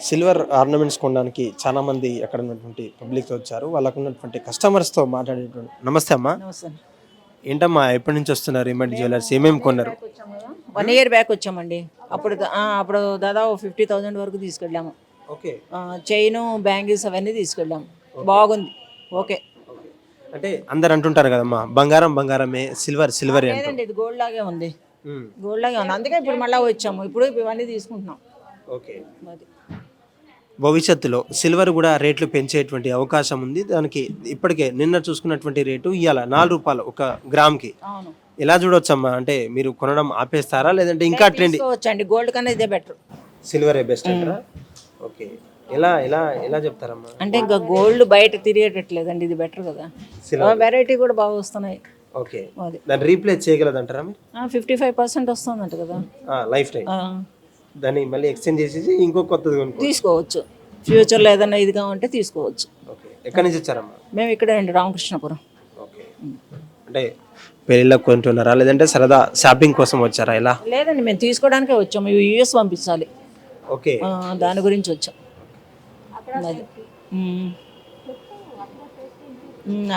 Silver ornaments కొనడానికి చాలా మంది అక్కడ ఉన్నటువంటి పబ్లిక్ వచ్చారు. వాళ్ళకు ఉన్నటువంటి కస్టమర్స్తో మాట్లాడేటువంటి నమస్తే అమ్మా. నమస్తే. ఏంటమ్మా ఎప్పటి నుంచి వస్తున్నారు ఇమ్మడి జ్యువెలర్స్? ఏమేమి కొన్నారు? 1 year బ్యాక్ వచ్చామండి. అప్పుడు దాదాపు 50,000 వరకు తీసుకెళ్ళాము. ఓకే. చైను, బ్యాంగిల్స్ అవన్నీ తీసుకెళ్ళాము. బాగుంది. ఓకే. అంటే అందరు అంటుంటారు కదమ్మా, బంగారం బంగారమే, సిల్వర్ సిల్వరే అంటారు. లేదండి, ఇది గోల్డ్ లాగే ఉంది. గోల్డ్ లాగే ఉంది. అందుకే ఇప్పుడు మళ్ళీ వచ్చాము. ఇప్పుడు ఇవన్నీ తీసుకుంటున్నాం. ఓకే. అది భవిష్యత్తులో సిల్వర్ కూడా రేట్లు పెంచేటువంటి అవకాశం ఉంది. దానికి ఇప్పటికే నిన్న చూసుకున్నటువంటి రేటు ఇవాళ 4 రూపాయలు ఒక గ్రామ్కి. అవును. ఎలా చూడొచ్చమ్మా? అంటే మీరు కొనడం ఆపేస్తారా లేదంటే ఇంకా ట్రెండ్? వచ్చండి, గోల్డ్ కన్నా ఇదే బెటర్. సిల్వరే బెస్ట్ అంటారా? ఓకే. ఎలా ఎలా ఎలా చెప్తారమ్మా? అంటే ఇంకా గోల్డ్ బయట తిరిగేటట్లేదండి, ఇది బెటర్ కదా. వెరైటీ కూడా బాగా వస్తున్నాయి. ఓకే. అది దాన్ని రీప్లేస్ చేయగలదంటారా మీరు? 55% వస్తుందంట కదా లైఫ్ టైం. దాన్ని మళ్ళీ ఎక్స్చేంజ్ చేసేసి ఇంకో కొత్తది తీసుకోవచ్చు. ఫ్యూచర్లో ఏదైనా ఇది కావాలంటే తీసుకోవచ్చు. ఓకే. ఎక్కడి నుంచి వచ్చారమ్మా? మేము ఇక్కడే అండి, రామకృష్ణపురం. ఓకే. అంటే పెళ్ళిళ్ళకి కొంటున్నారా లేదంటే సరదా షాపింగ్ కోసం వచ్చారా? ఎలా? లేదండి, మేము తీసుకోవడానికే వచ్చాము. ఇవి యూఎస్ పంపించాలి. ఓకే. దాని గురించి వచ్చాం. అది.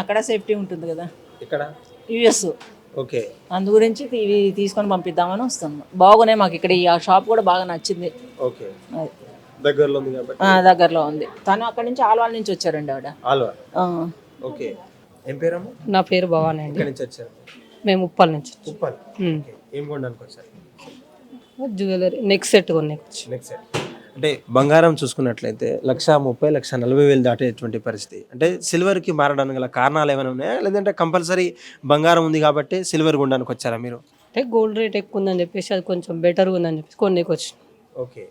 అక్కడ సేఫ్టీ ఉంటుంది కదా ఇక్కడ యుఎస్. ఓకే. అందు గురించి ఇవి తీసుకొని పంపిద్దామని వస్తున్నాం. బాగున్నాయి మాకు ఇక్కడ. ఈ షాప్ కూడా బాగా నచ్చింది. ఓకే. దగ్గరలో ఉంది కాబట్టి. దగ్గరలో ఉంది. తను అక్కడ నుంచి ఆల్వాల్ నుంచి వచ్చారండి ఆవిడ. ఆల్వాల్. ఓకే. ఏం పేరమ్మా? నా పేరు భవానీ అండి. ఎక్కడి నుంచి వచ్చారు? మేము ఉప్పల్ నుంచి. ఉప్పల్. ఓకే. ఏం కొనడానికి వచ్చారు? జ్యువెలరీ నెక్ సెట్ కొనేకొచ్చి. Neck set. అంటే బంగారం చూసుకున్నట్లయితే 1,30,000 1,40,000 దాటేటువంటి పరిస్థితి. అంటే సిల్వర్కి మారడానికి గల కారణాలు ఏమైనా ఉన్నాయా లేదంటే కంపల్సరీ బంగారం ఉంది కాబట్టి సిల్వర్ కొనడానికి వచ్చారా మీరు? అంటే గోల్డ్ రేట్ ఎక్కువ ఉందని చెప్పేసి అది కొంచెం బెటర్గా ఉందని చెప్పేసి కొనేకొచ్చి. ఓకే.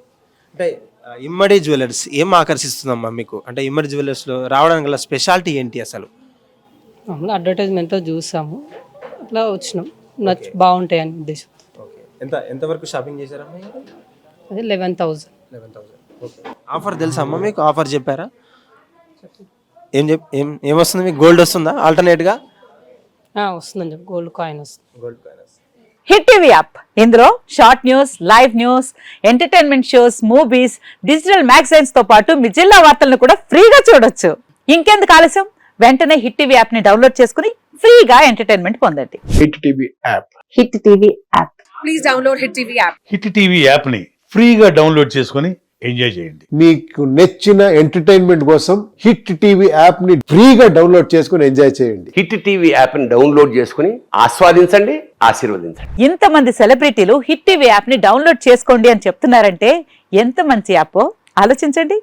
అంటే ఇమ్మడి జ్యువెలర్స్ ఏం ఆకర్షిస్తుందమ్మా మీకు? అంటే ఇమ్మడి జ్యువెలర్స్లో రావడానికి గల స్పెషాలిటీ ఏంటి అసలు? అడ్వర్టైజ్మెంట్లో చూసాము, అట్లా వచ్చినాం. బాగుంటాయి అని ఉద్దేశం. ఓకే. ఎంతవరకు షాపింగ్ చేశారమ్మా? అది 11,000. 11,000. ఓకే. ఆఫర్ తెలుసా అమ్మా మీకు? ఆఫర్ చెప్పారా? ఏమొస్తుంది మీకు? గోల్డ్ వస్తుందా ఆల్టర్నేట్గా? వస్తుందని చెప్పి గోల్డ్ కాయిన్ వస్తుంది. Gold coin. Hit TV app, ఇందులో short news, live news, entertainment shows, movies, digital magazines తో పాటు మీ జిల్లా వార్తలను కూడా ఫ్రీగా చూడొచ్చు. ఇంకెందుకు ఆలస్యం? వెంటనే హిట్ టీవీ యాప్ ని డౌన్లోడ్ చేసుకుని ఫ్రీగా ఎంటర్టైన్మెంట్ పొందండి. Hit TV app. Hit TV app. Please download hit TV app. Hit TV app ని ఫ్రీగా డౌన్లోడ్ చేసుకుని ఎంజాయ్ చేయండి. మీకు నచ్చిన ఎంటర్టైన్మెంట్ కోసం హిట్ టీవీ యాప్ ని ఫ్రీగా డౌన్లోడ్ చేసుకుని ఎంజాయ్ చేయండి. హిట్ టీవీ యాప్ ని డౌన్లోడ్ చేసుకుని ఆస్వాదించండి, ఆశీర్వదించండి. ఇంతమంది సెలబ్రిటీలు హిట్ టీవీ యాప్ ని డౌన్లోడ్ చేసుకోండి అని చెప్తున్నారంటే ఎంత మంచి యాప్ ఆలోచించండి.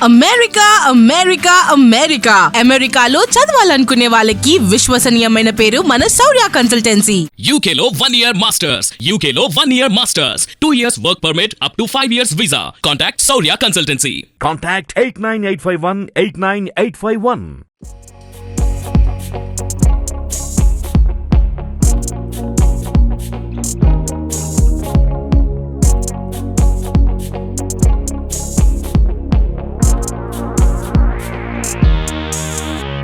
అమెరికా అమెరికా అమెరికా అమెరికాలో చదవాలనుకునే వాళ్ళకి విశ్వసనీయమైన పేరు మన శౌర్య కన్సల్టెన్సీ. UK లో 1 year masters. UK లో 1 year masters. 2 years work permit up to 5 years visa. Contact Saurya Consultancy. Contact 89851 89851.